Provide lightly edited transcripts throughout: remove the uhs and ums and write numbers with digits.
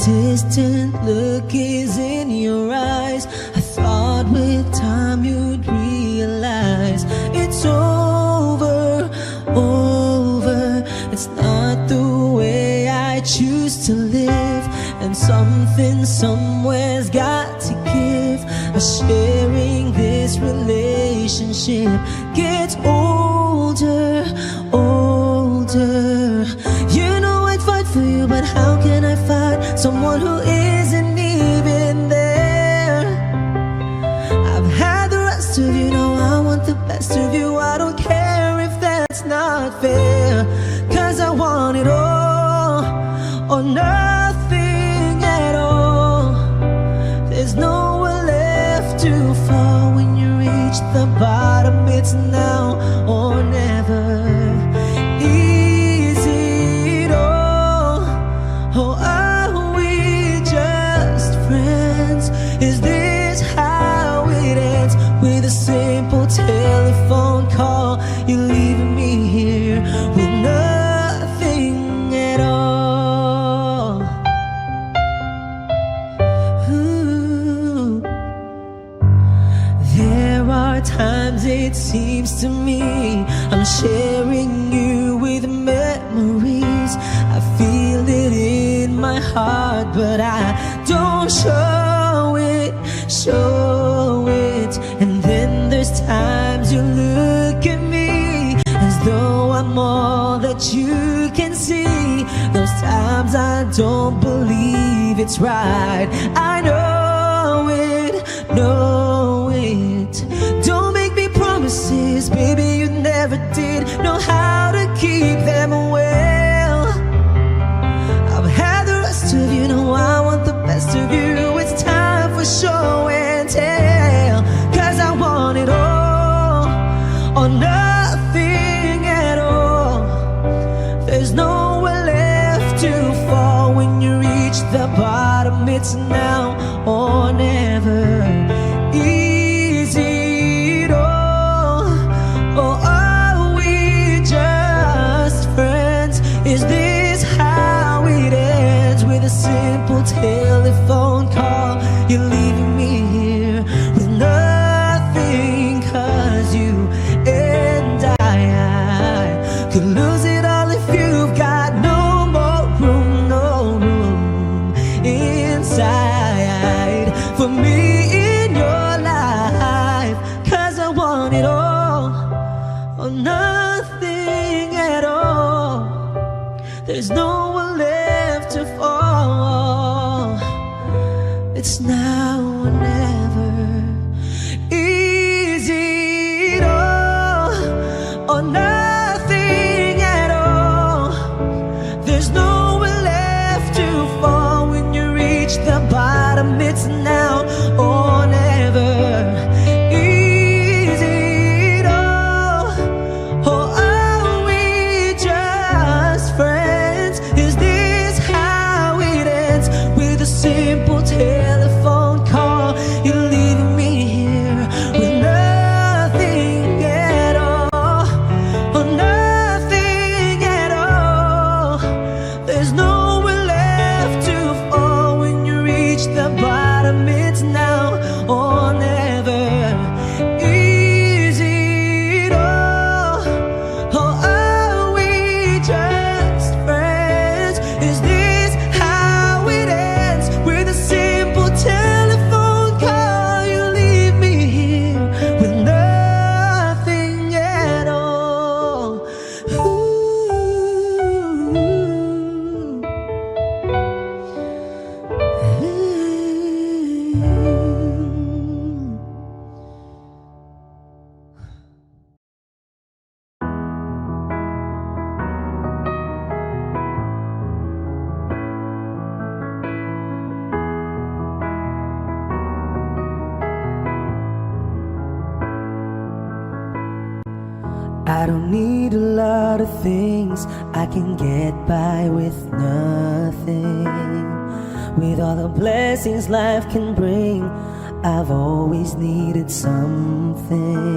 distant look is in your eyes. I thought with time you'd realize it's over, over. It's not the way I choose to live, and something somewhere's got to give. Sharing this relationship gets older, older. You know I'd fight for you, but how can I fight someone who isn't even there? I've had the rest of you, now I want the best of you. I don't care if that's not fair, 'cause I want it all or nothing at all. There's nowhere left to fall when you reach the bottom. It's now or never. Is it all, or are we just friends? Is this how it ends? With a simple telephone call, you're leaving me here with nothing at all. Ooh. There are times it seems to me I'm sharing you with memories. I feel it in my heart, but I don't show it, show it. And then there's times you look at me as though I'm all that you can see. Those times I don't believe it's right. I know it, know it. Don't make me promises, baby, you never did know how to keep them well. I've had the rest of you, now I want the best of you. It's time for show and tell, 'cause I want it all or nothing at all. There's nowhere left to fall when you reach the bottom. It's now or never. Is it all, or are we just friends? Is this how it ends? With a simple telephone call, you're leaving me here with nothing. 'Cause you and I could lose it all if you've got no more room, no room inside for me in your life. 'Cause I want it all or nothing at all. There's nowhere left to fall. It's now or never. Is it all or nothing at all? There's nowhere left to fall when you reach the bottom. It's now or never. Is it all, or are we just friends? Is this how it ends? With a simple telephone call, you're leaving me here with nothing at all, or nothing at all. There's nowhere left to fall when you reach the bottom. It's now or never. Is it all, or are we just friends? Is this how it ends? With a simple telephone call, you leave me here with nothing at all. Ooh. I don't need a lot of things, I can get by with nothing. With all the blessings life can bring, I've always needed something.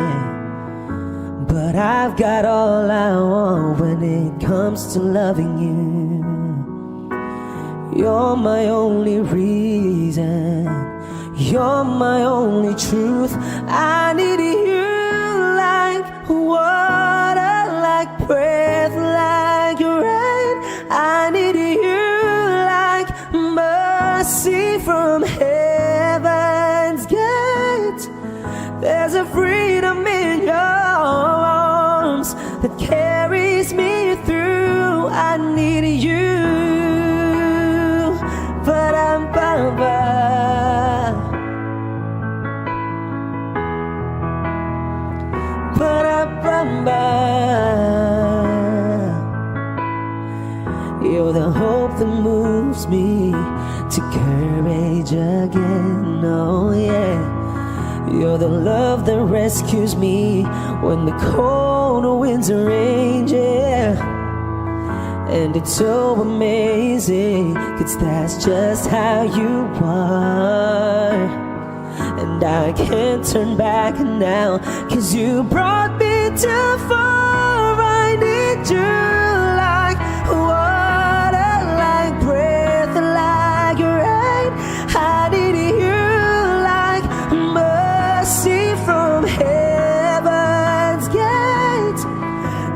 But I've got all I want when it comes to loving you. You're my only reason, you're my only truth. I need you like water, like breath, like rain. I need you like mercy from heaven's gate. There's a freedom in your arms that carries me through. I need you. Ba-dum-ba-ba. Ba-dum-ba-ba. You're the hope that moves me to courage again. Oh yeah. You're the love that rescues me when the cold winds range, yeah. And it's so amazing, 'cause that's just how you are. And I can't turn back now, 'cause you brought me too far. I need you like water, like breath, like rain. I need you like mercy from heaven's gate.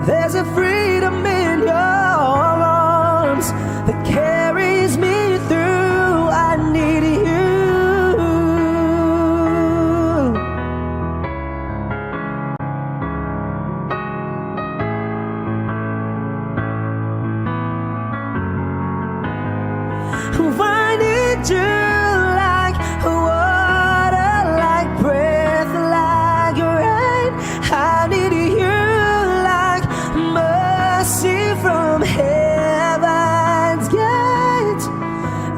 There's a freedom in your arms that carries me through. I need you. I need you like water, like breath, like rain. I need you like mercy from heaven's gate.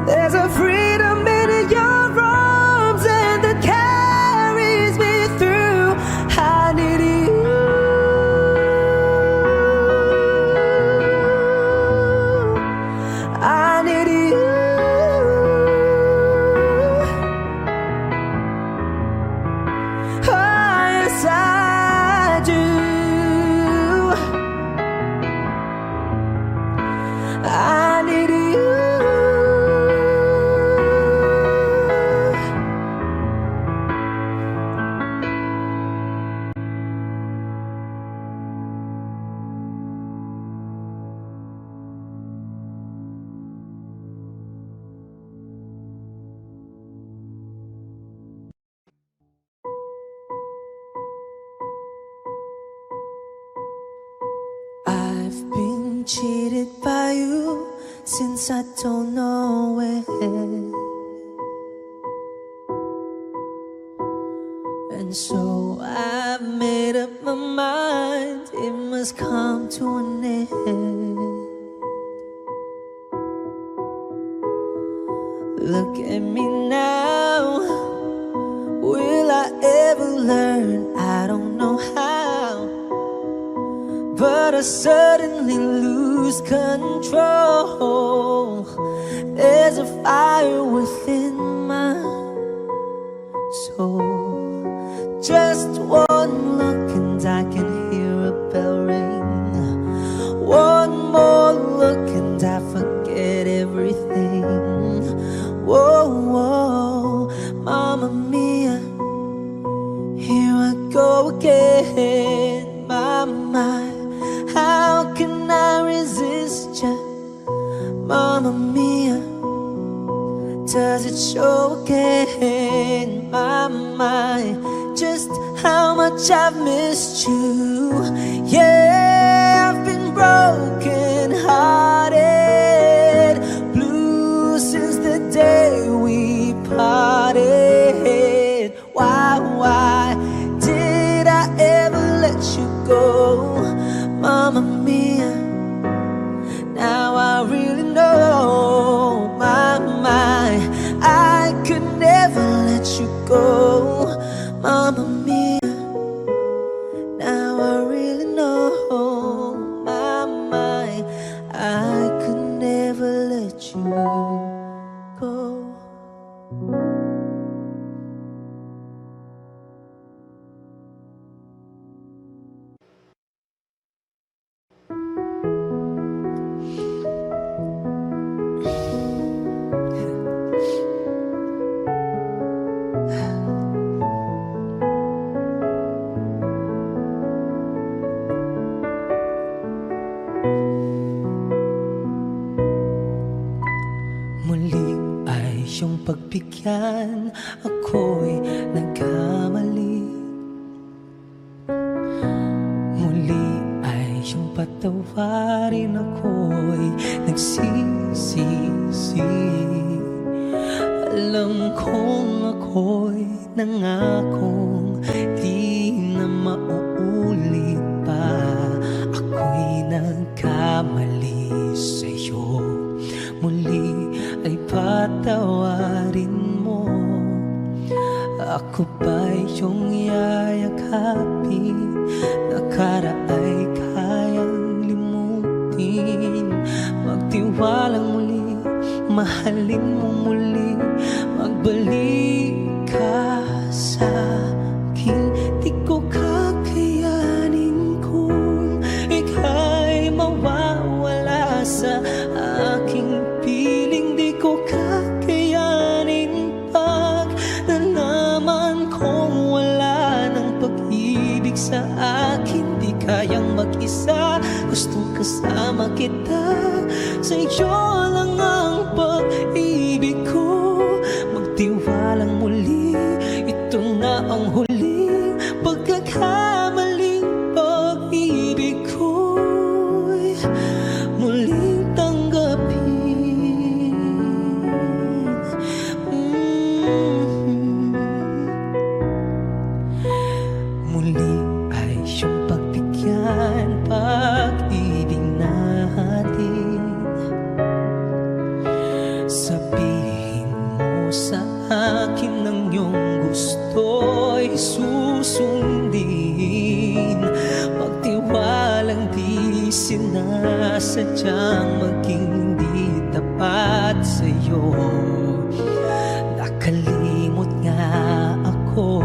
There's a freedom in your arms and that carries me through. I need you. I need you. Oh, yes, I do. I need you. I've been cheated by you since I don't know when. And so I've made up my mind, it must come to an end. Look at me now, will I ever learn? I don't know how, but I suddenly lose control. There's a fire within my soul. Just one look and I can hear a bell ring. One more look and I forget everything. Whoa, whoa, Mamma Mia, here I go again. My, how can I resist ya? Mamma Mia, does it show again? My, just how much I've missed you. Yeah, I've been broken hearted, blue since the day we parted. Why did I ever let you go? Mamma Mia, now I really know. My, I could never let you go. Mamma Mia, now I really know. My, I could never let you go. siyang pagbigyan, ako'y nagkamali. Muli ay siyang patawarin, ako'y nagsisisi. Alam kong ako'y nangakong di na mauulit pa. Ako'y nagkamali sa'yo, muli ay patawarin mo. Ako ba'y iyong yayakapin? Nakaraay kayang limutin. Magtiwalang muli, mahalin mo muli. Magbalik ka sa akin. Di ko kakayanin kung ika'y mawawala sa aking piling. Di ko kakayanin pag nalaman kong wala ng pag-ibig sa akin. Di kayang mag-isa, gustong kasama kita. Sa'yo lang ang pag-ibig ko. Magtiwalang muli, ito na ang huling pagkakamaling pag-ibig ko'y muling tanggapin. Muli ay siyang pagbigyan, pag-ibig natin. Sabihin mo sa akin ang iyong gusto'y susundin. Magtiwalang di sinasadyang maging di tapat sa'yo. Nakalimot nga ako,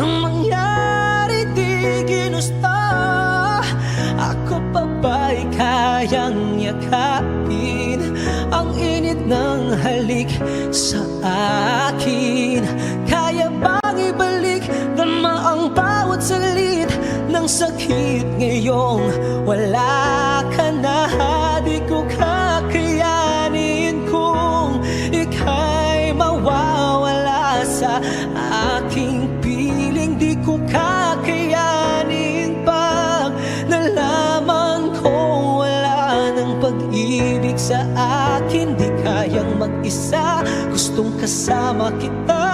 ang mangyari di ginusto. Ako pa ba'y kayang yakapin ang init ng halik sa akin? Kaya bang ibalik tama ang bawat salit ng sakit ngayong wala ka na? Di ko kakayanin kung ika'y mawawala sa aking piling. Di ko kakayanin pag nalaman kong wala ng pag-ibig sa akin. Di kayang mag-isa, gustong kasama kita.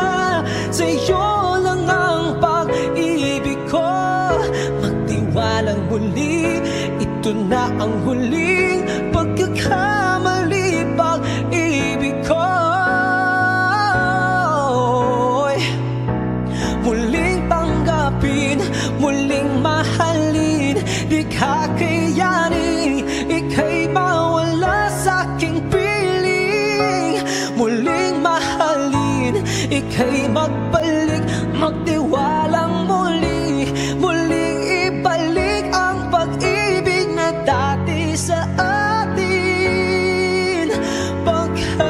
Sa'yo lang ang pag-ibig ko. Magtiwalang muli, ito na ang huling pagkakamali. Pag-ibig ko muling tanggapin, muling mahalin. Di kakayanin ika'y mawala sa aking piling. Muling mahalin, ika'y magbalik. Magtiwalang muli, muling ibalik ang pag-ibig na dati sa atin. Pagkat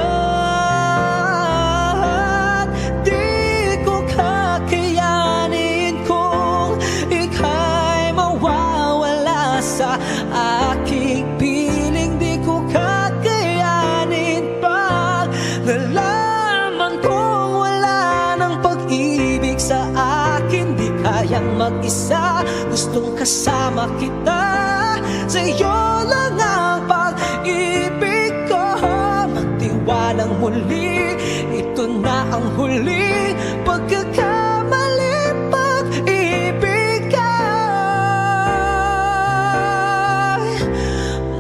di ko kakayanin kung ika'y mawawala sa aking piling. Di ko kakayanin pag nalaman kong wala ng pag-ibig sa akin. Di kayang mag-isa, gustong kasama kita. Sa'yo lang ang pag-ibig ko. Magtiwalang muli, ito na ang huling pagkakamali. Pag-ibig ka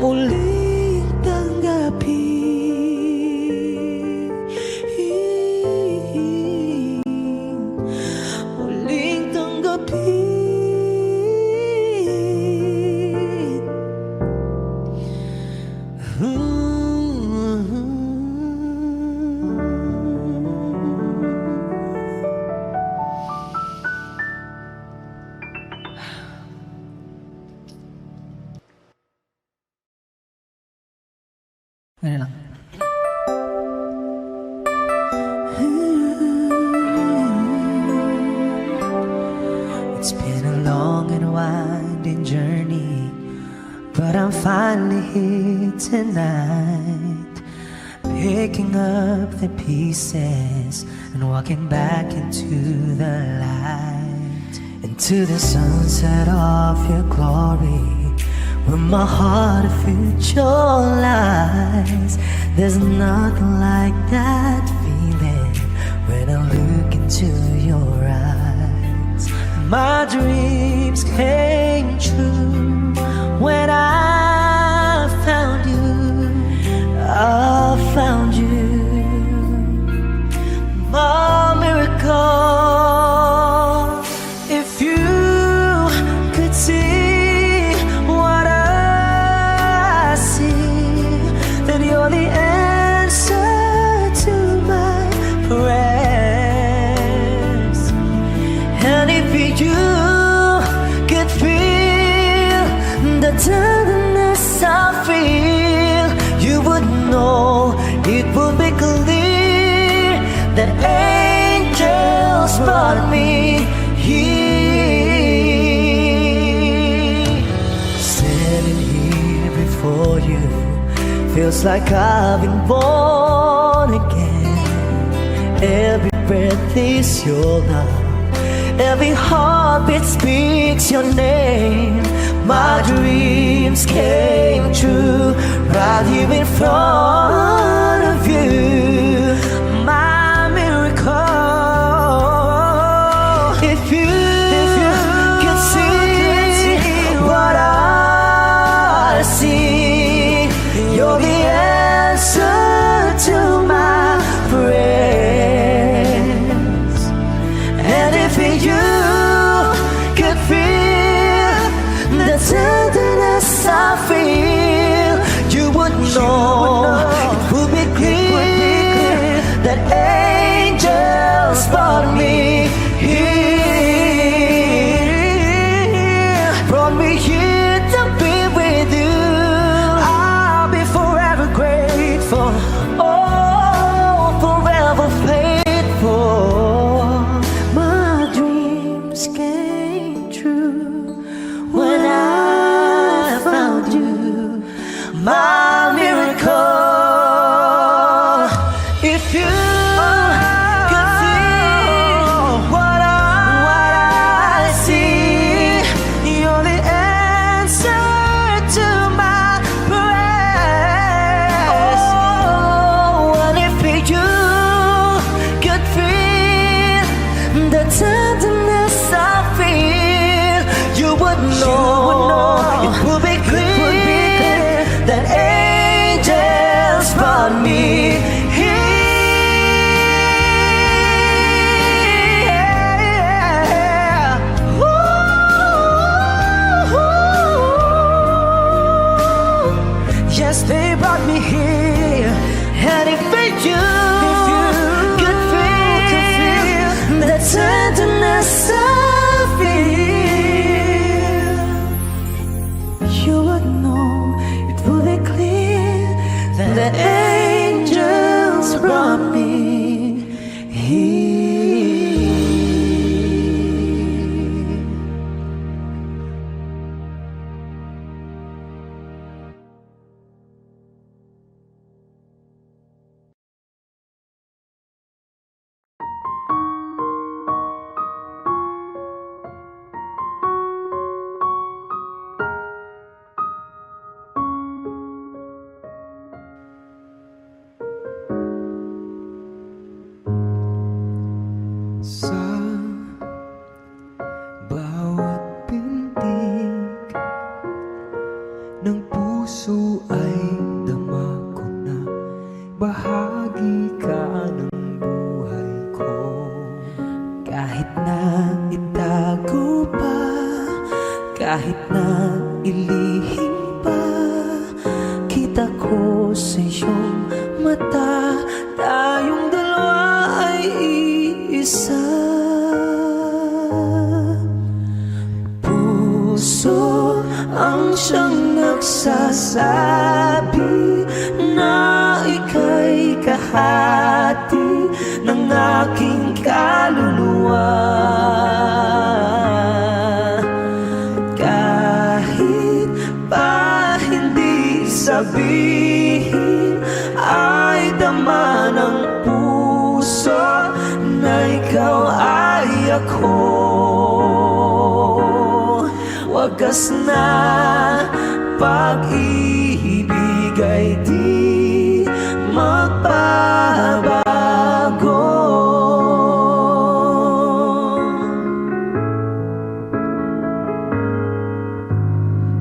muling tanggapin. Muling tanggapin. Ganyan lang. It's been a long and winding journey, but I'm finally here tonight. picking up the pieces and walking back into the light, into the sunset of your glory, where my heart of future lies. There's nothing like that feeling when I look into your eyes. My dreams came true when I found you. I found you, my miracle. If you could see what I see, then you're the answer to my prayers. And if you could feel the tenderness I feel, you would know, it would be clear that angels brought me here. Standing here before you feels like I've been born again. Every breath is your love, every heartbeat speaks your name. My dreams came true right here in front of you, my miracle. If you could see what I see, you're the answer to my prayers. And if you could feel the tenderness I feel, you would know, it would be clear that angels brought me here, brought me here to be with you. I'll be forever grateful, oh, forever faithful. My dreams came true when I found you, my miracle. If you could see what I see, you're the answer to my prayers. Oh, and if you could feel the tenderness I feel, you would know, it would be clear that angels brought me here. Ooh, yes, they brought me here. And if you could feel the tenderness I feel, you would know, it would be clear that angels brought me here. Sa bawat pintig ng puso ay dama ko na bahagi ka ng buhay ko. Kahit na itago pa, kahit na ilihim pa, kita ko sa iyong mata, tayong dalawa ay isa. Puso ang siyang nagsasabi na ika'y kahati ng aking kaluluwa. Kahit pa hindi sabihin, ay damdamin ng puso na ikaw ay ako. Wagas na pag-ibig ay di magbabago.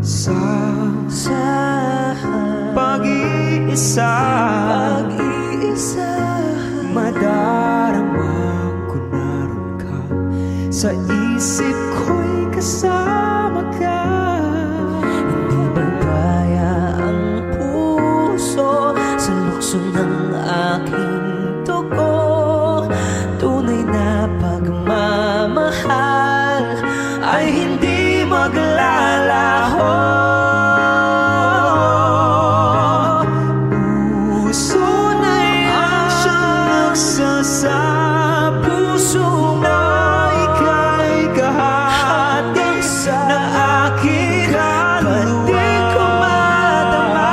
Sa pag-iisa, madarama ko naroon ka. Sa isip ko'y kasama ka. Hindi magkaya ang puso sa lukso ng aking dugo. Tunay na pagmamahal ay hindi maglalaho. Sa puso na ika'y kahati ng aking kaluluwa. Pati ko madama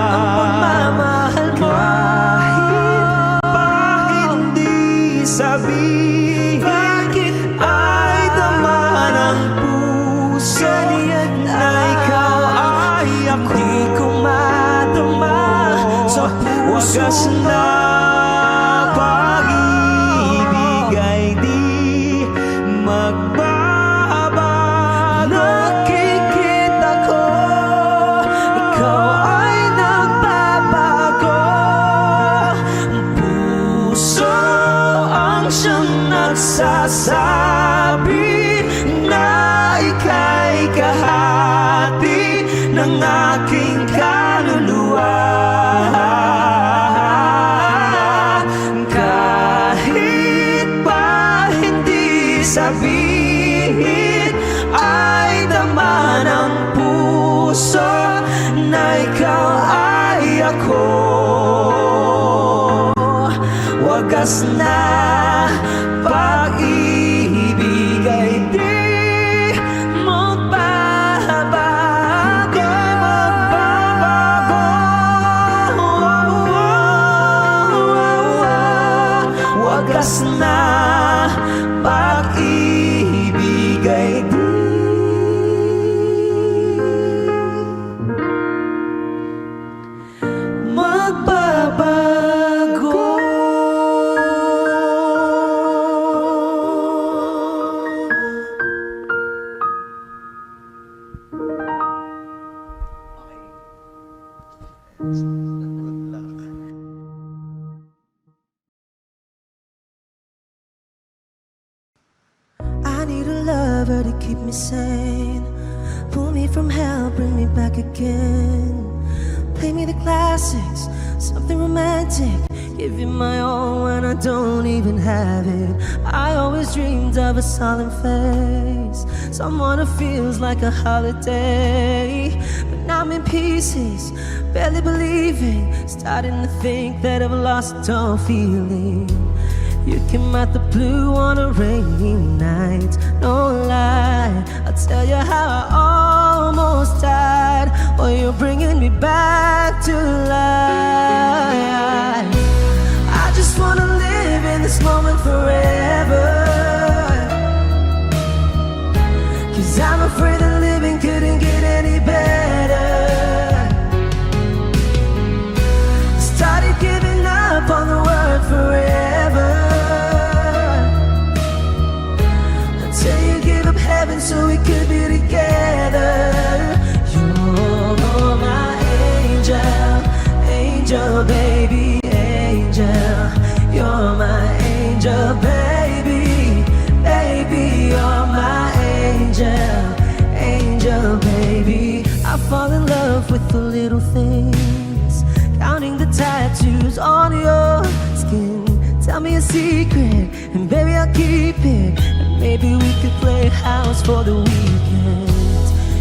ang pagmamahal mo. Kahit pa hindi sabihin, bakit ay dama ng puso na ikaw ay ako. Di ko madama sa puso na nagsasabi na ika'y kahati ng aking kaluluwa. Kahit pa hindi sabihin, ay dama ng puso na ikaw ay ako. Wagas na pag-ibig ay di magbabago. Wagas na pag-ibig ay di magbabago. I need a lover to keep me sane, pull me from hell, bring me back again. Play me the classics, something romantic, give you my all when I don't even have it. I always dreamed of a solemn face, someone who feels like a holiday. But now I'm in pieces, barely believing, starting to think that I've lost all feeling. You came out the blue on a rainy night, no lie, I'll tell you how I almost died, while you're bringing me back to life. I just wanna live in this moment forever, 'cause I'm afraid that living couldn't get any better. Started giving up on the word forever, so we could be together. You're my angel, angel baby, angel. You're my angel baby, baby. You're my angel, angel baby. I fall in love with the little things, counting the tattoos on your skin. Tell me a secret, and baby I'll keep it. Maybe we could play house for the weekend.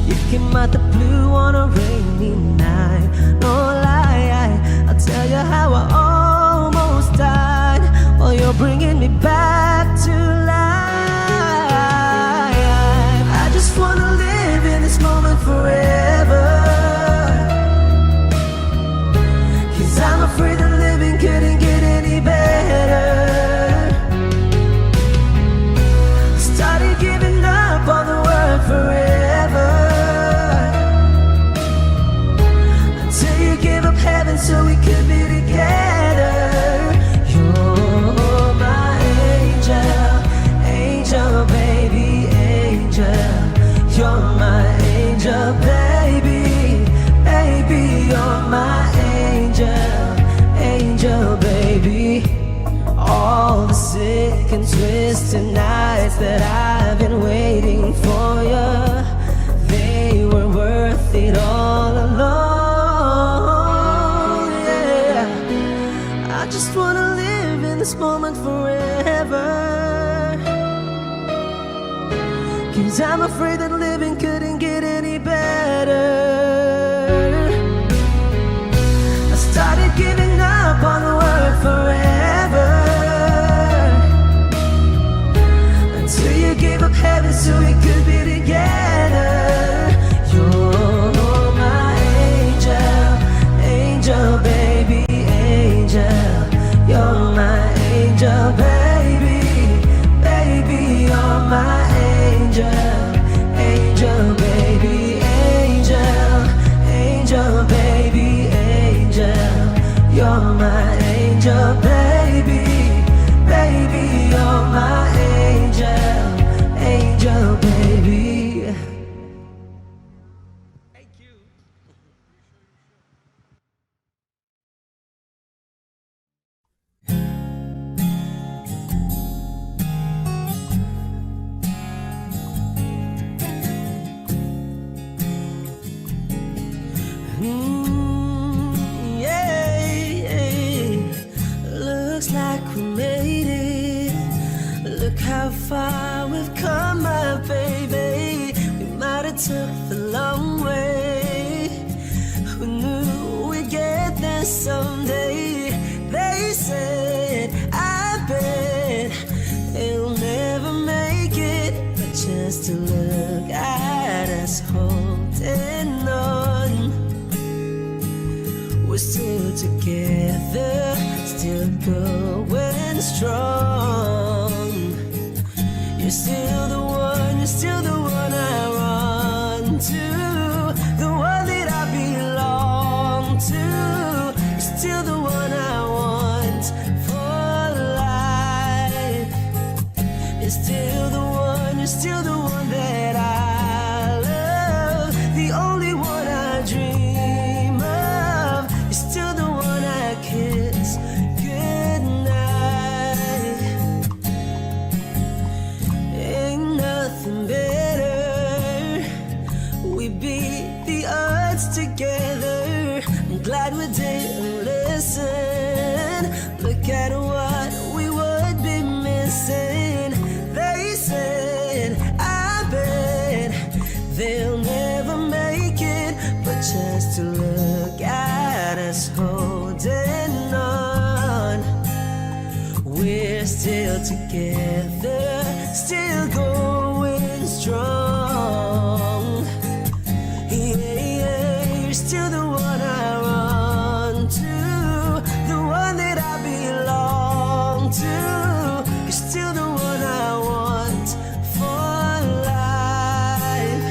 You came out the blue on a rainy night, no lie, I'll tell you how I almost died, while you're bringing me back to life. I just wanna live in this moment forever, 'cause I'm afraid that living couldn't get any better. so we could be together. You're my angel, angel, baby, angel. You're my angel, baby, baby. You're my angel, angel, baby. All the sick and twisted nights that I've been waiting for you, they were worth it all along. Yeah, I just wanna live in this moment forever, 'cause I'm afraid that living couldn't get any better. I started giving up on the word forever, until you gave up heaven so we could be together. You're my angel, angel, baby, angel. You're my angel, baby, baby. You're my angel, angel, baby, angel, angel, baby, angel. You're my angel, baby, baby. You're my angel, angel, baby. Thank you. Looks like we made it. Look how far we've come, my baby. We might have took the long way. Who knew we'd get there someday? They said, I bet they'll never make it, but just to look at us holding on, we're still together, still going strong. You're still the one, you're still the one I run to, the one that I belong to. You're still the one I want for life. You're still the one, you're still the one that I love, the only one I dream of. You're still the one I kiss goodnight. Ain't nothing better. We beat the odds together. I'm glad we didn't listen. Look at what we would be missing. They said, I bet they'll never make it, but just to look at us holding on, we're still together, still going strong. Yeah, yeah, you're still the one I run to, the one that I belong to. You're still the one I want for life.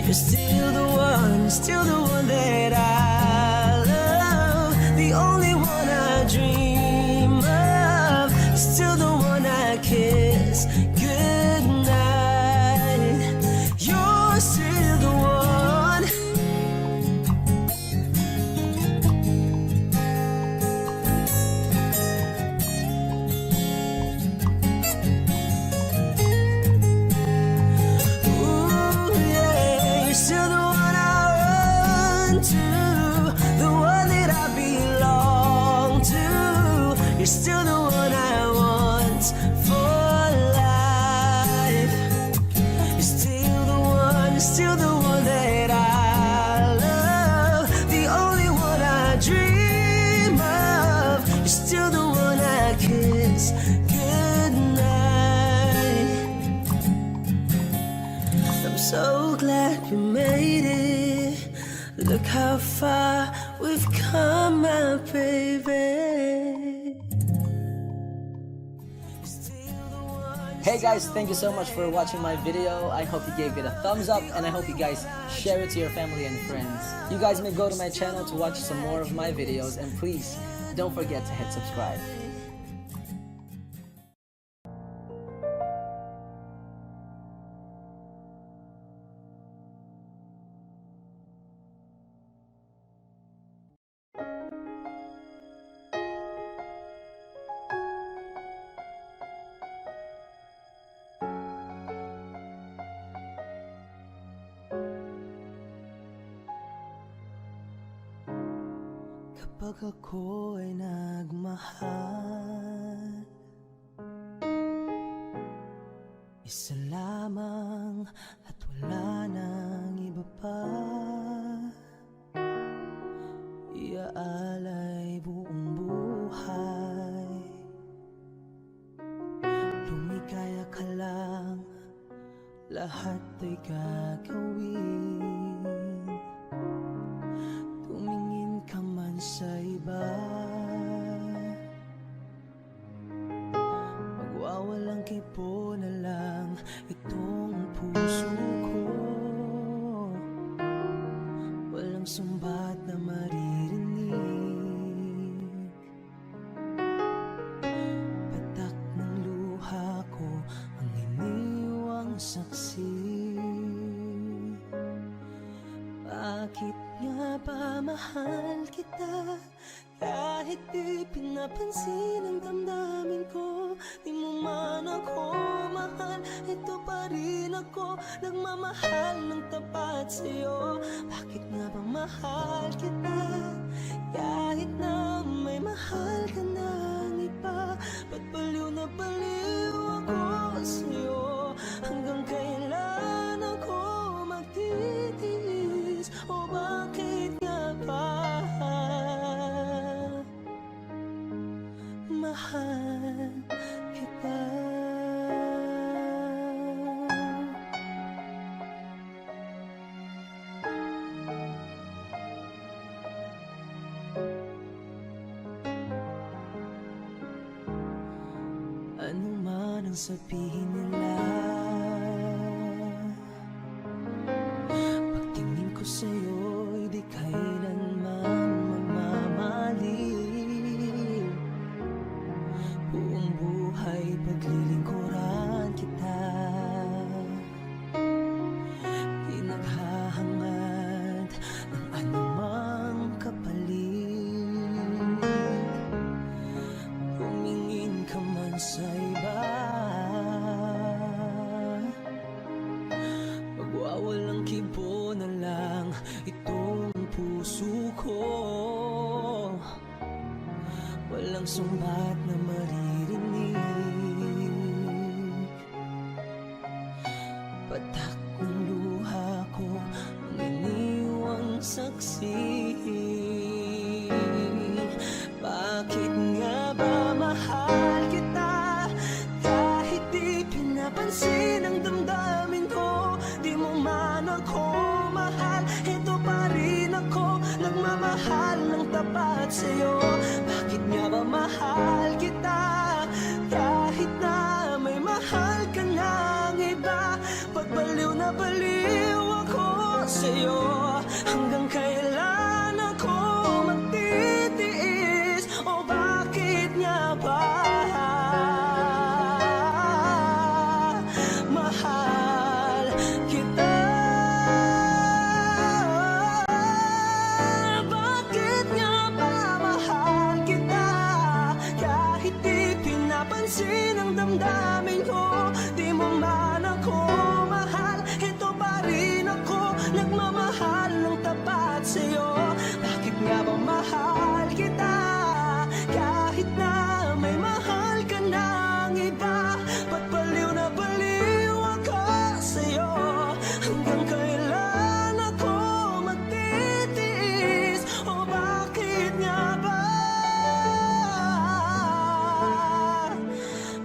You're still the one, still the one that I love, the only one I dream of. You're still the one I kiss goodnight. You're still the one. Ooh, yeah, you're still the one I run to, the one that I belong to. You're still the one I want for life. You're still the one, you're still the one that I love, the only one I dream of. You're still the one I kiss goodnight. I'm so glad we made it. Look how far we've come, my baby. You're still the one, Hey guys, thank you so much for watching my video. I hope you gave it a thumbs up, and I hope you guys share it to your family and friends. You guys may go to my channel to watch some more of my videos, and please don't forget to hit subscribe. Kapag ako ay nagmahal, isa lamang at wala nang iba pa. Iaalay buong buhay, lumikaya ka lang, lahat ay gagawin. Tumingin ka man sa iba, magwawalang kipo na lang itong puso ko. Walang sumbat na maririnig, patak ng luha ko ang iniwang saksi. Bakit nga ba mahal kita? Kahit di pinapansin ang damdamin ko, di mo man ako mahal, ito pa rin ako, nagmamahal ng tapat sa'yo. Bakit nga ba mahal kita? Kahit na may mahal ka ng iba, ba't baliw na baliw ako sa'yo? Hanggang kailan ako magtitiis? O bakit nga ba mahal kita? Ano man ang sabihin nila, pagtingin ko sa'yo'y di kailanman magmamaliw. Buong buhay paglilingkuran kita, di naghahangad ng anumang kapalit. Tumingin ka man sa iba, magwawalang kibo na lang itong puso ko. Walang sumbat na maririnig, patak ng luha ko ang iniwang saksi. Bakit nga ba mahal kita? Kahit di pinapansin ang damdamin ko, di mo man ako mahal, ito pa rin ako, nagmamahal ng tapat sa'yo. Bakit nga ba mahal kita? Kahit na may mahal ka ng iba, pag baliw na baliw ako sa'yo. Hanggang kailan ako magtitiis? O bakit nga ba mahal kita? Bakit nga ba mahal kita? Kahit di pinapansin ang damdamin ko, di mo man ako mahal, ito pa rin ako, nagmamahal ng tapat sa'yo. Bakit nga ba mahal kita? Kahit na may mahal ka ng iba, ba't baliw na baliw ako sa'yo? Hanggang kailan ako magtitiis? O bakit nga ba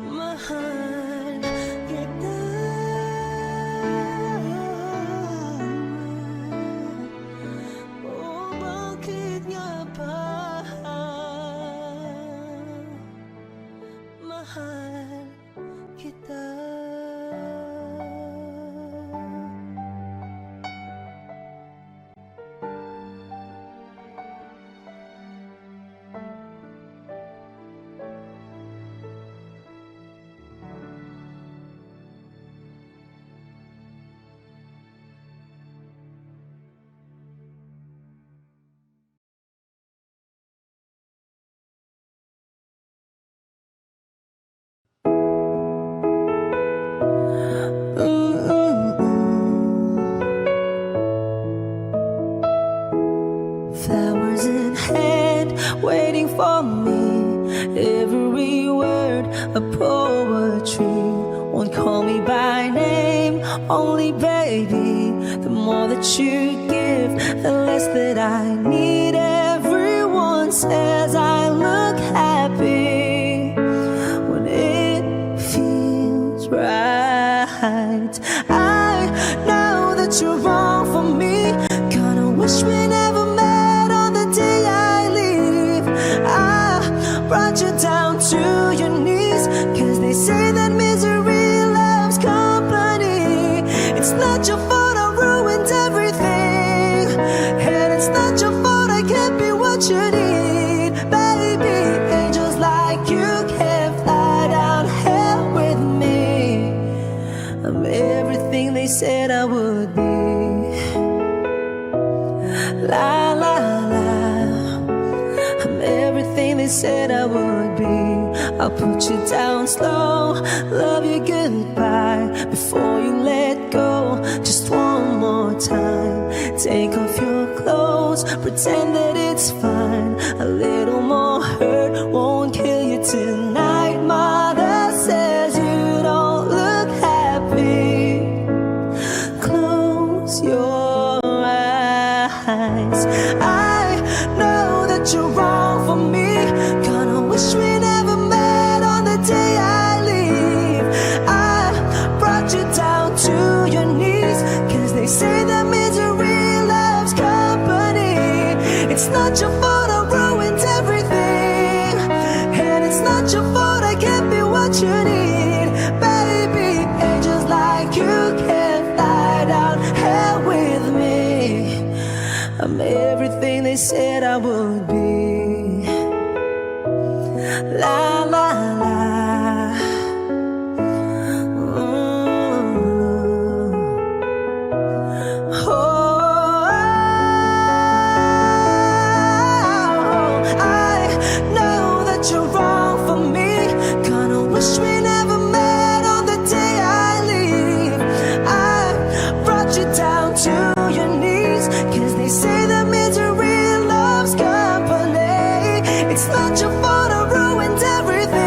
mahal kita? O bakit nga ba mahal kita? flowers in hand, waiting for me. Every word a poetry. Won't call me by name, only baby. The more that you give, the less that I need. Everyone says I look happy when it feels right. I know that you're wrong for me. Gonna wish we never met on the day I leave. I brought you down to your knees, 'cause they say that misery loves company. It's not your fault I ruined everything, and it's not your fault I can't be what you need. Baby, angels like you can't fly down hell with me. I'm everything they said I would be. La la la, I'm everything they said I would be. I'll put you down slow, love you goodbye before you let go. Just one more time, take off your clothes, pretend that it's fine. A little more hurt won't kill you tonight. Mother says you don't look happy. Close your eyes. I know that you're wrong for me. Gonna wish we never met on the day I leave. I brought you down to your knees, 'cause they say that misery loves company. It's not your fault I ruined everything, and it's not your fault I can't be what you need. Baby, angels like you can't fly down hell with me. I'm everything they said I would be. La la la. Oh, I know that you're wrong for me. Gonna wish we never met on the day I leave. I brought you down to your knees, 'cause they say that misery loves company. It's not your fault I ruined everything,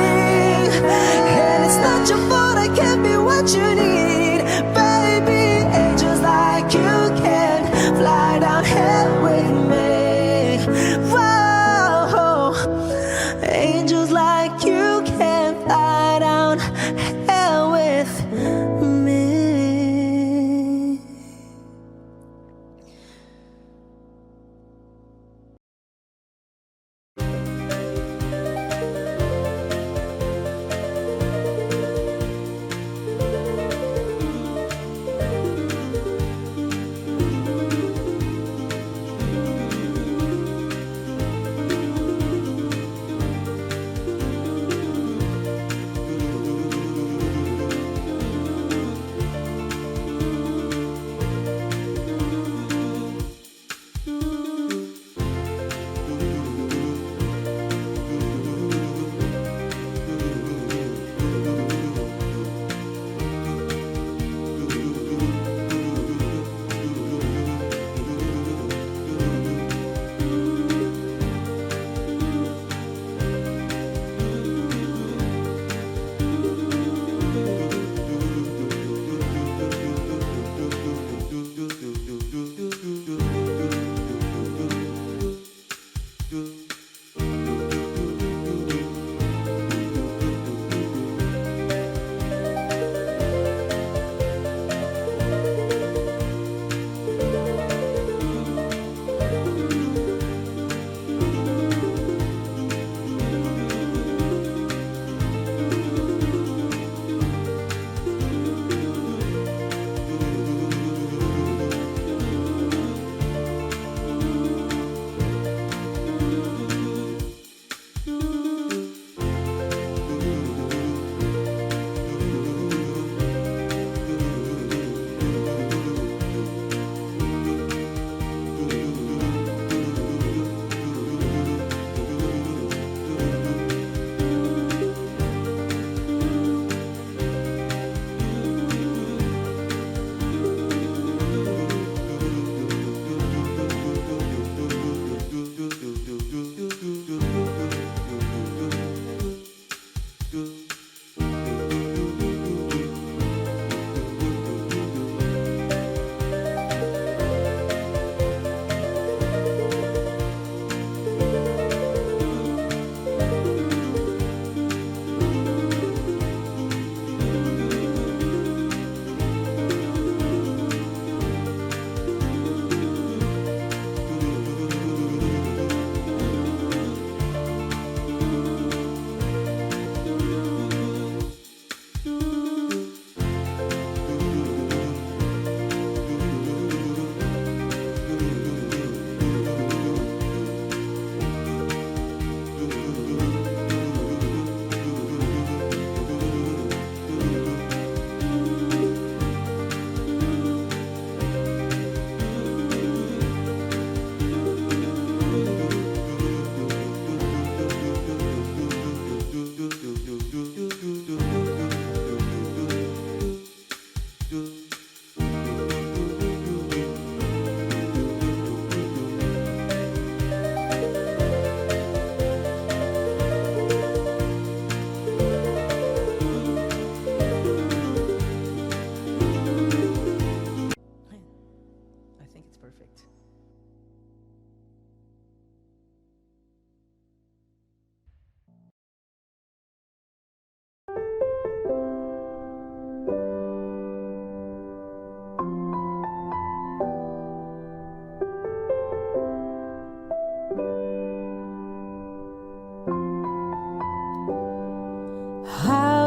How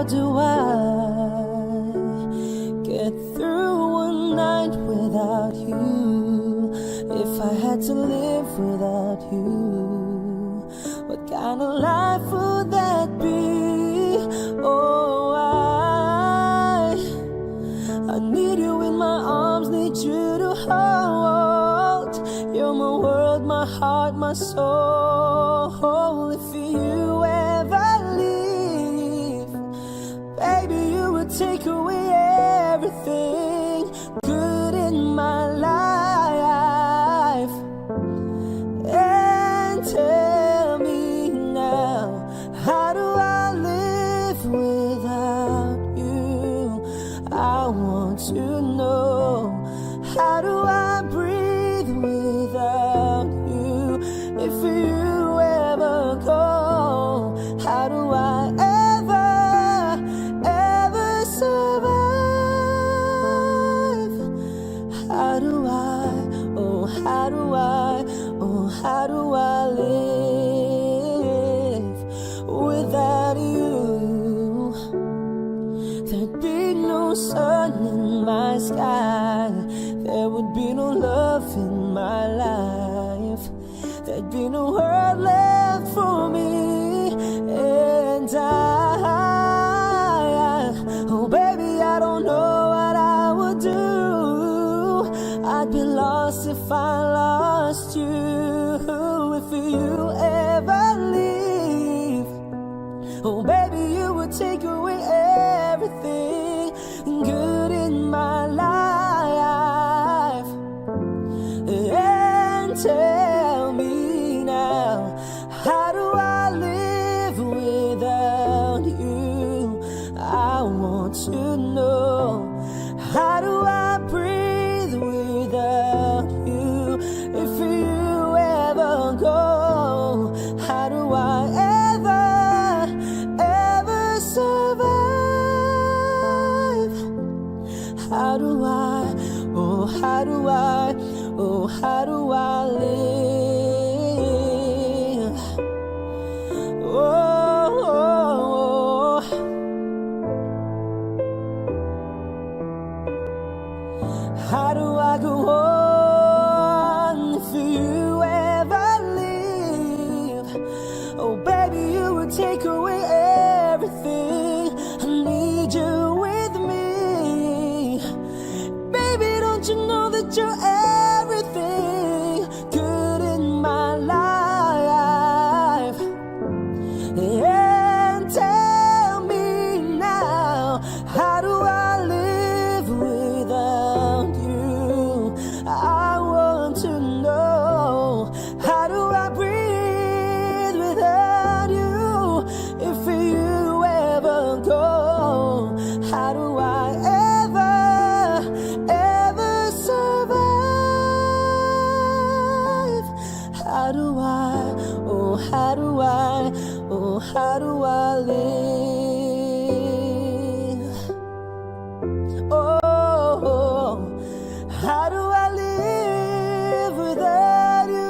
do I get through one night without you? If I had to live without you, what kind of life would that be? Oh, I need you in my arms, need you to hold. You're my world, my heart, my soul. If you ever leave, baby, you would take away everything good in my life. And tell me now, how do I live without you? I want to know, how do I breathe without you? If you ever go, how do I ever survive? How do I, oh how do I, oh how do I live without you? There'd be no sun in my sky, there would be no love in my life, there'd be no world left for me. And oh baby, I don't know what I would do. I'd be lost if I lost you. If you ever leave, oh baby, you would take away everything good in my life. And tell me now, how do I live without you? I want to know, how do I breathe without you? If you ever go, how do I ever survive? How do I, oh how do I, oh how do I live? Oh, how do I go on if you ever leave? Oh baby, you would take away everything. I need you with me. Baby, don't you know that you're everything good in my life? And tell me now, how do I live without you? I want to know, how do I breathe without you? If you ever go, how do I ever survive? How do I, oh how do I, oh how do I live? Oh, how do I live without you?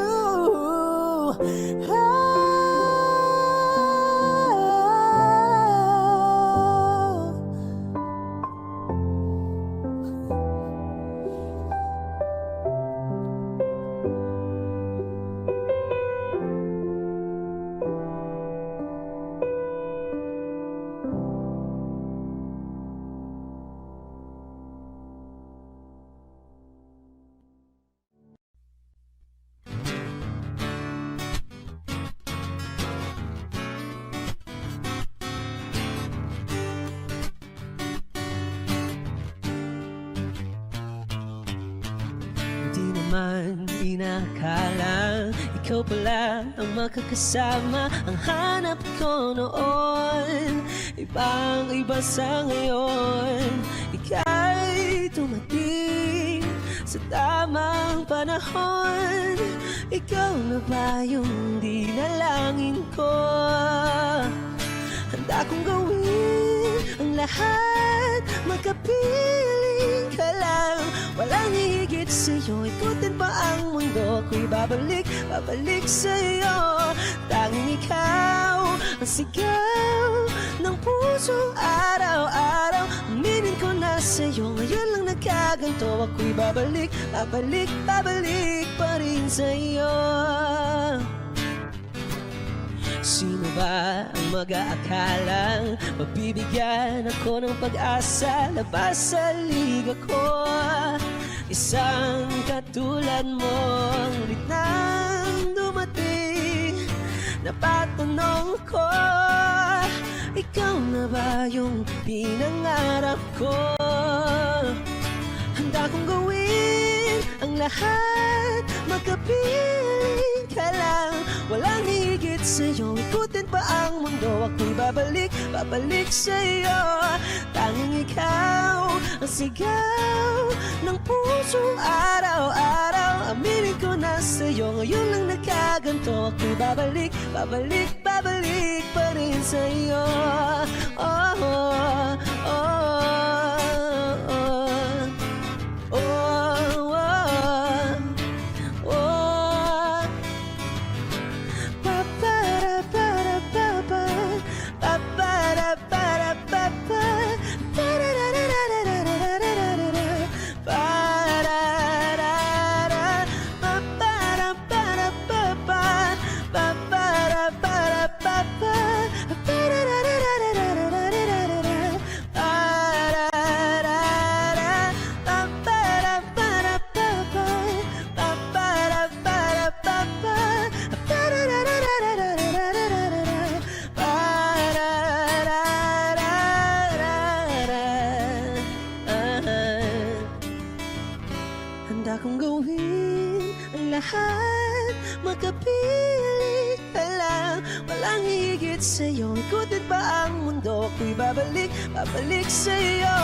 naman inakala ikaw pala ang makakasama. Ang hanap ko noon, ibang iba sa ngayon. Ika'y tumating sa tamang panahon. Ikaw na ba yung dinalangin ko? Handa kong gawin ang lahat, magkapiling ka lang. walang hihigit sa'yo. Ikutin pa ang mundo, ako'y babalik, babalik sa'yo. Tanging ikaw ang sigaw ng puso araw-araw. Aminin ko na sa'yo, ngayon lang nagkaganto. Ako'y babalik, babalik, babalik pa rin sa'yo. Sino ba ang mag-aakalang mabibigyan ako ng pag-asa labas sa liga ko? Isang katulad mo, ngunit nang dumating, napatanong ko, ikaw na ba yung pinangarap ko? Handa kong gawin ang lahat, magkapiling ka lang, walang higit sa'yo. Ikutin pa ang mundo, ako'y babalik, babalik sa'yo. Tanging ikaw ang sigaw ng puso araw-araw. Aminin ko na sa'yo, ngayon lang nagkaganto. Ako'y babalik, babalik, babalik pa rin sa'yo. Oh, oh, oh, oh, oh, oh, oh. Pa-pa-ra-pa-ra-pa-pa, pa-pa-ra-pa-ra-pa-pa, pa-ra-ra-ra-ra-ra-ra-ra-ra-ra, pa-ra-ra-ra, pa-pa-ra-pa-ra-pa-pa, pa-pa-ra-pa-ra-pa-pa, pa-ra-ra-ra-ra-ra-ra-ra-ra-ra, pa-ra-ra-ra, pa-pa-ra-pa-ra-pa-pa, pa-pa-ra-pa-ra-pa-pa, pa-ra-ra-ra-ra-ra-ra-ra-ra, pa-ra-ra-ra-ra-ra. Handa kong gawin ang lahat, magkapiling ka lang, walang higit sa'yo. Ikutin pa ang mundo, ako'y babalik, babalik sa'yo.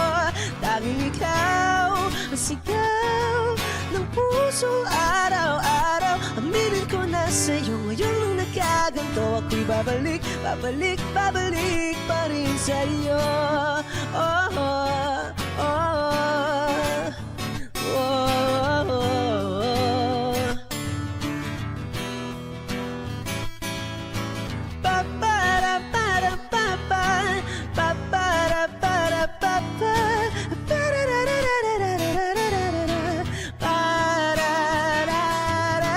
Tanging ikaw ang sigaw ng puso araw-araw. Aminin ko na sa'yo, ngayon lang nagkaganto. Ako'y babalik, babalik, babalik pa rin sa'yo. Oh, oh, oh, oh, oh, oh. Pa-pa-ra-pa-ra-pa-pa, pa-pa-ra-pa-ra-pa-pa, pa-ra-ra-ra-ra-ra-ra-ra-ra-ra, pa-ra-ra-ra,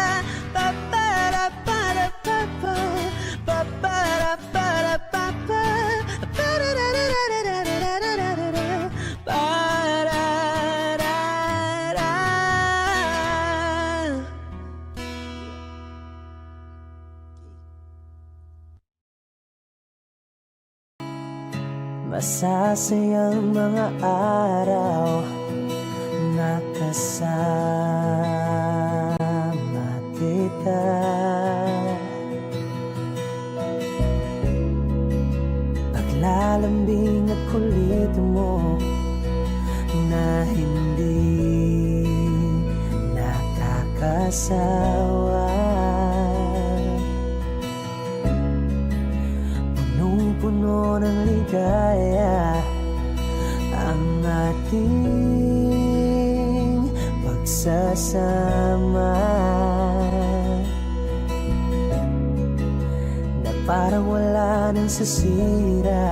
pa-pa-ra-pa-ra-pa-pa, pa-pa-ra-pa-ra-pa-pa, pa-ra-ra-ra-ra-ra-ra-ra-ra-ra, pa-ra-ra-ra. Masasayang mga araw na kasama kita. Paglalambing at kulit mo na hindi nakakasawa. Punong-puno ng ligaya ang ating pagsasama, na parang wala nang sasira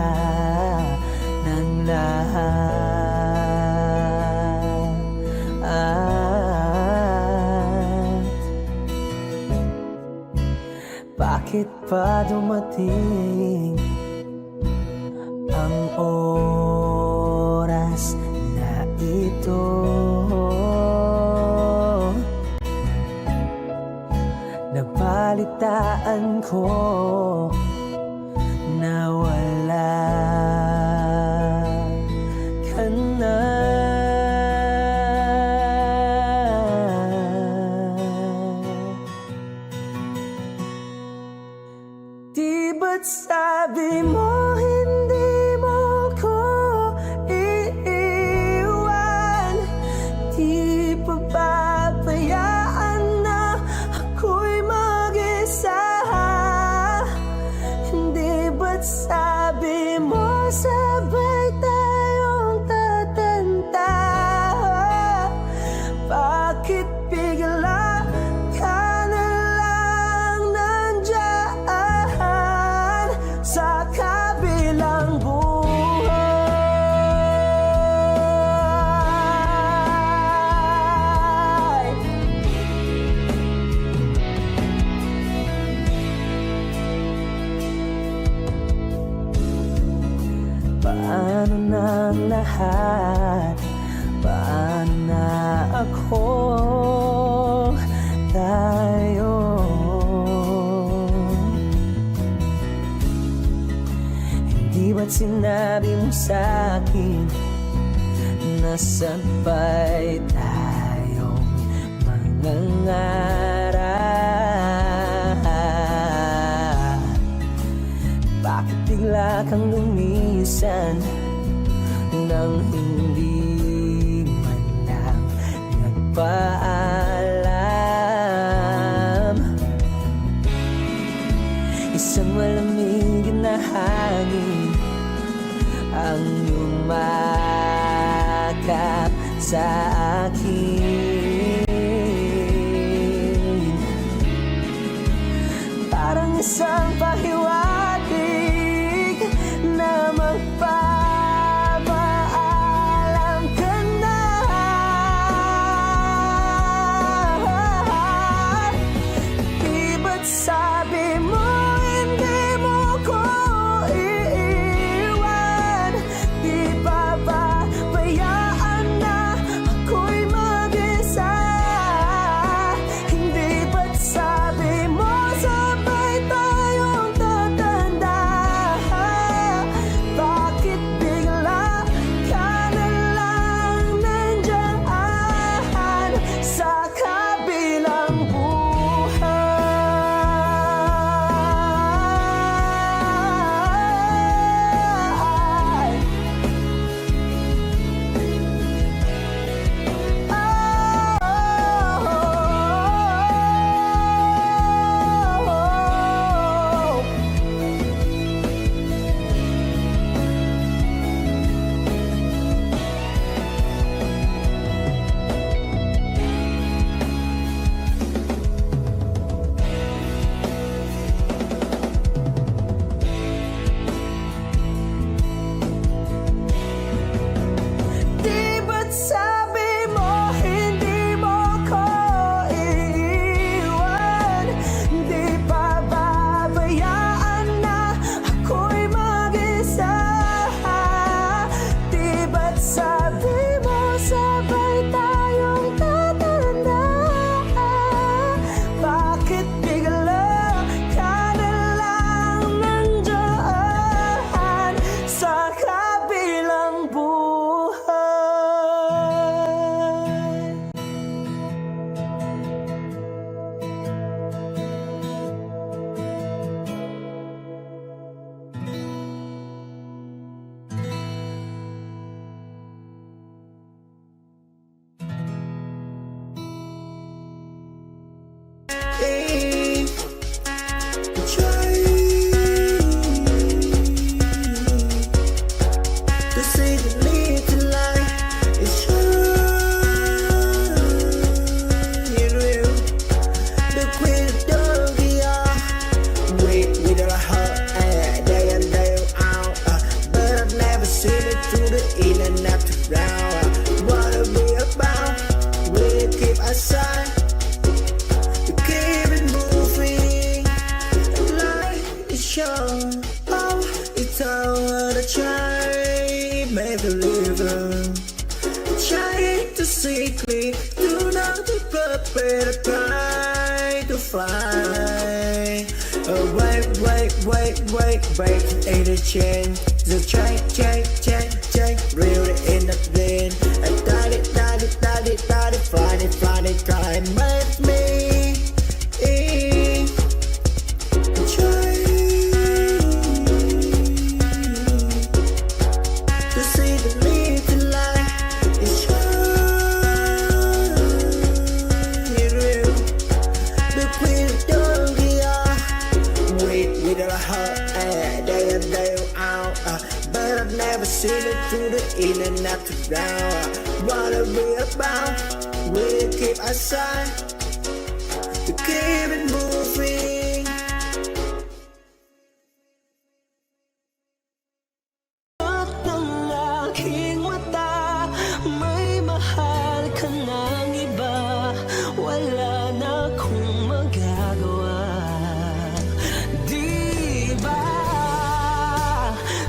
ng lahat. Bakit pa dumating ang oras na ito? Nabalitaan ko na wala ka na. Di ba't sabi mo hindi mo ko iiwan? Di pa pabayaan na ako'y mag-isa? Hindi ba't sabi mo sabay tayong tatanda ng lahat, paano na ako tayo? Hindi ba't sinabi mo sa'kin na sabay tayong mangangarap? Bakit bigla kang lumisan nang hindi man lang nagpaalam? Isang malamig na hangin ang yumakap sa akin, parang isang pahiwatig na magpapaalam ka na. Di ba't sabi mo hindi mo ko iiwan? Di ba babayaan na ako'y mag-isa? Hindi ba't sabi mo sabay tayong tatanda? Bakit bigla ka na lang nandiyan sa kabilang buhay? Di ba't sabi mo hindi mo ko iiwan? Di ba babayaan na ako'y mag-isa? Di ba't sabi mo sabay tayong tatanda? Bakit bigla ka na lang nandiyan sa kabilang buhay? To say the little lie is shining real. The queen of doggy, wait with her heart, day in day out. But I've never seen it through the in and out around. Wanna be about, will keep aside, to keep it moving. Life is short, oh, it's all the try. Make a living, trying to see clear, do not be prepared to try to fly. Wait, ain't a change. The change, really in the vein. And daddy, flying, time with me. To see the little light is shining real. The queen of doggy, wait with her heart, day in day out. But I've never seen it through the in and out around. Wanna be about, will keep aside, to keep it moving. Ng aking mata, may mahal ka ng iba, wala na akong magagawa. Di ba?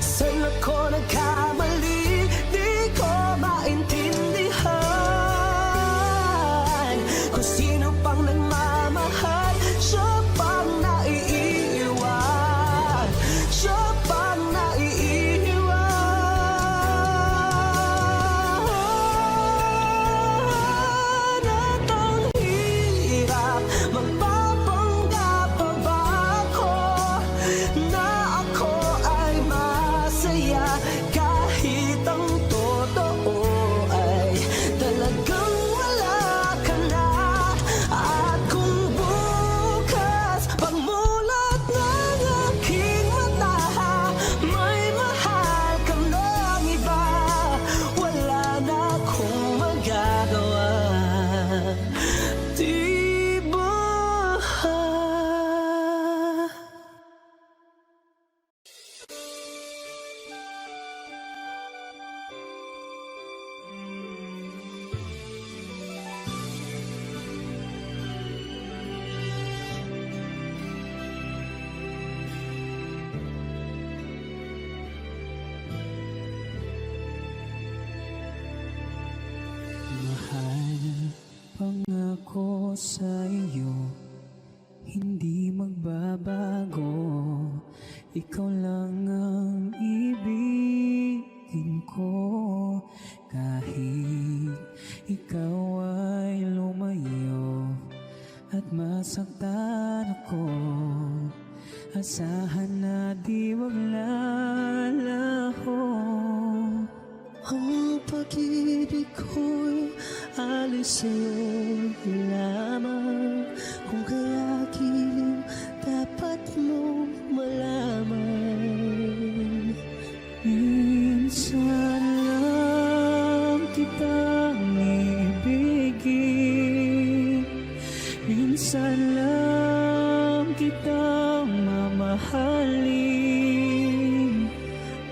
Saan ako nagkamali? ko sa iyo, hindi magbabago. Ikaw lang ang ibigin ko, kahit ikaw ay lumayo at masaktan ako. Asahan na di maglalaho. Ang pag-ibig ko'y alis sa'yo lamang. Kung kaya giliw, dapat mo malaman. Minsan lang kitang ibigin, minsan lang kitang mamahalin.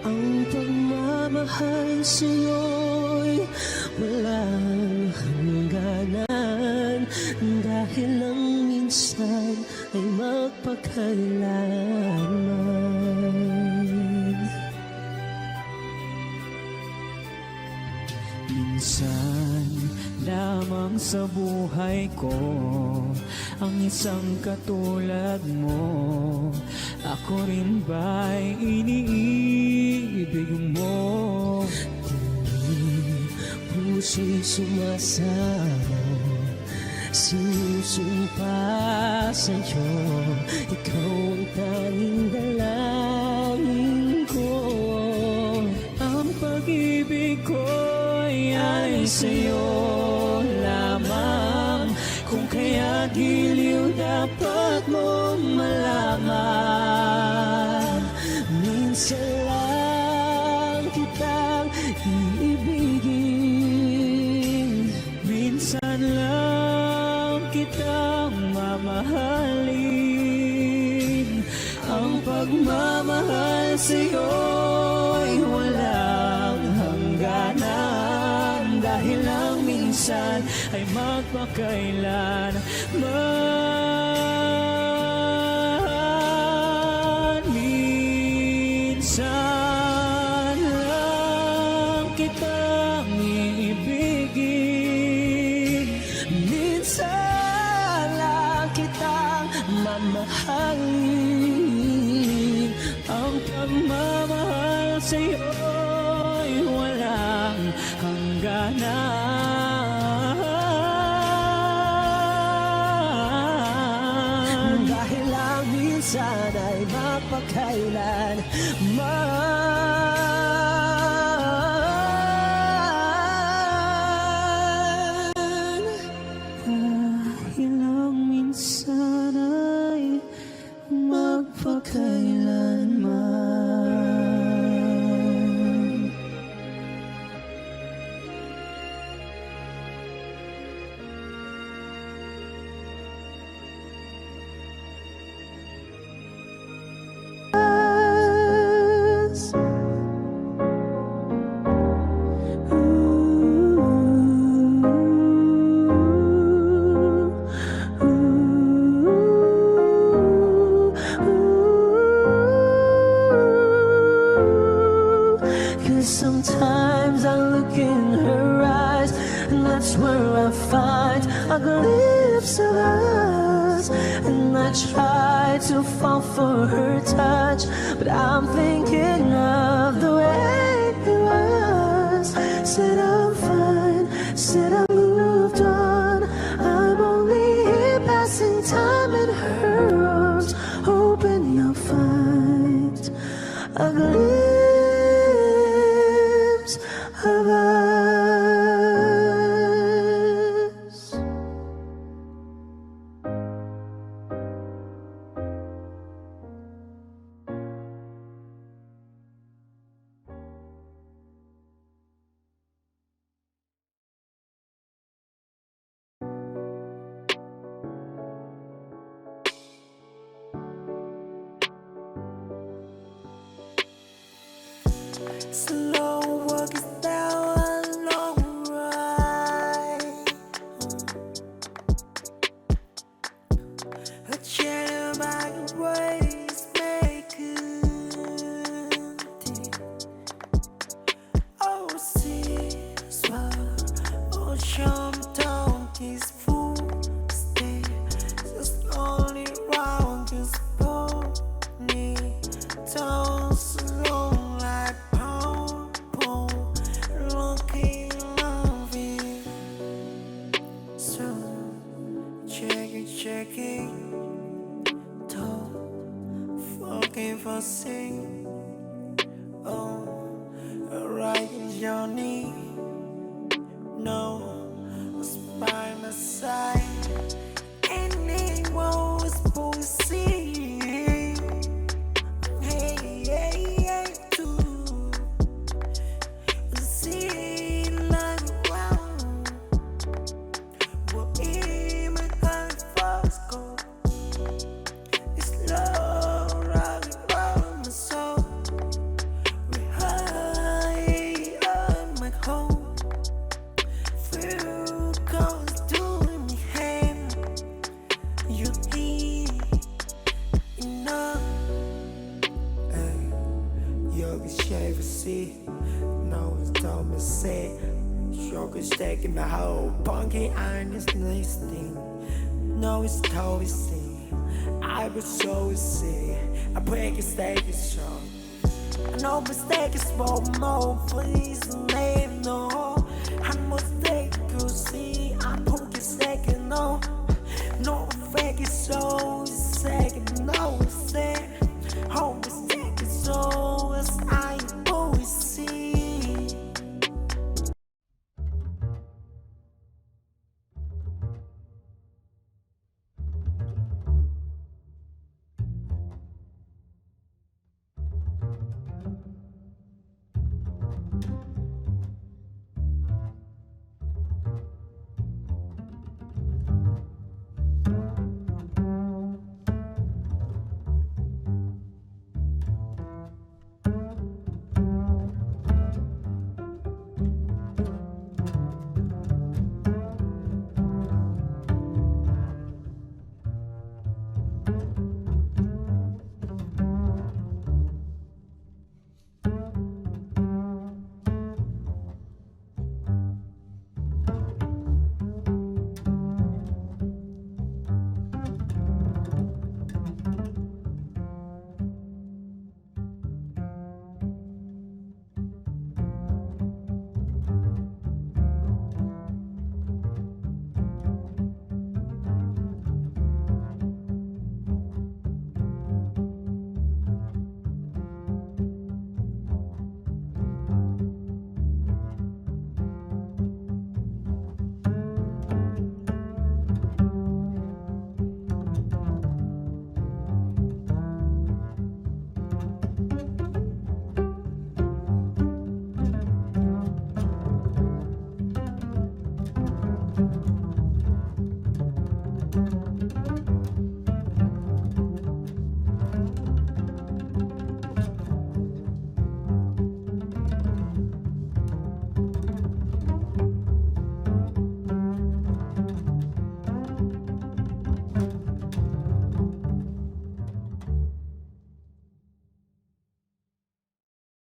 Ang pagmamahal sa'yo'y walang hangganan, dahil lang minsan ay magpakailanman. Minsan lamang sa buhay ko ang isang katulad mo. Ako rin ba'y iniibig mo? Puso'y sumasamo, sinusumpa sa'yo. Ikaw ang tanging dalangin ko. Ang pag-ibig ko'y ay sa'yo lamang. Kung kaya giliw, dapat mo malaman. Minsan lang kitang iibigin, minsan lang kitang mamahalin. Ang pagmamahal sa'yo'y walang hangganan, dahil lang minsan ay magpakailanman. Minsan lang kitang iibigin, minsan lang kitang mamahalin. Ang pagmamahal sa'yo'y walang hangganan, dahil lang minsan ay mapakailanman. Dahil lang minsan ay magpakailanman. Sometimes I look in her eyes, and that's where I find a glimpse of us. And I try to fall for her touch, but I'm thinking of the way it was. Said I'm fine, said I moved on. I'm only here passing time in her arms, hoping I'll find a glimpse of us. need toes long like purple, looking loving. So check it, don't forgive for sing. Oh, right in your knee. No, it's by my side. Anyone was supposed to see. Hey, too. See like wow. What in my heart first go? It's love running around my soul. We high on my home. Feel cold doing me hand. You need enough. Hey, yoga shave see. No, it's dumb as say. Sugar's taking my whole punky iron is listening. No, it's always see. I was always see. I break a stake is strong. I know mistake is small more. Please name no. I mistake you see. I poke a second no. No fake is so second.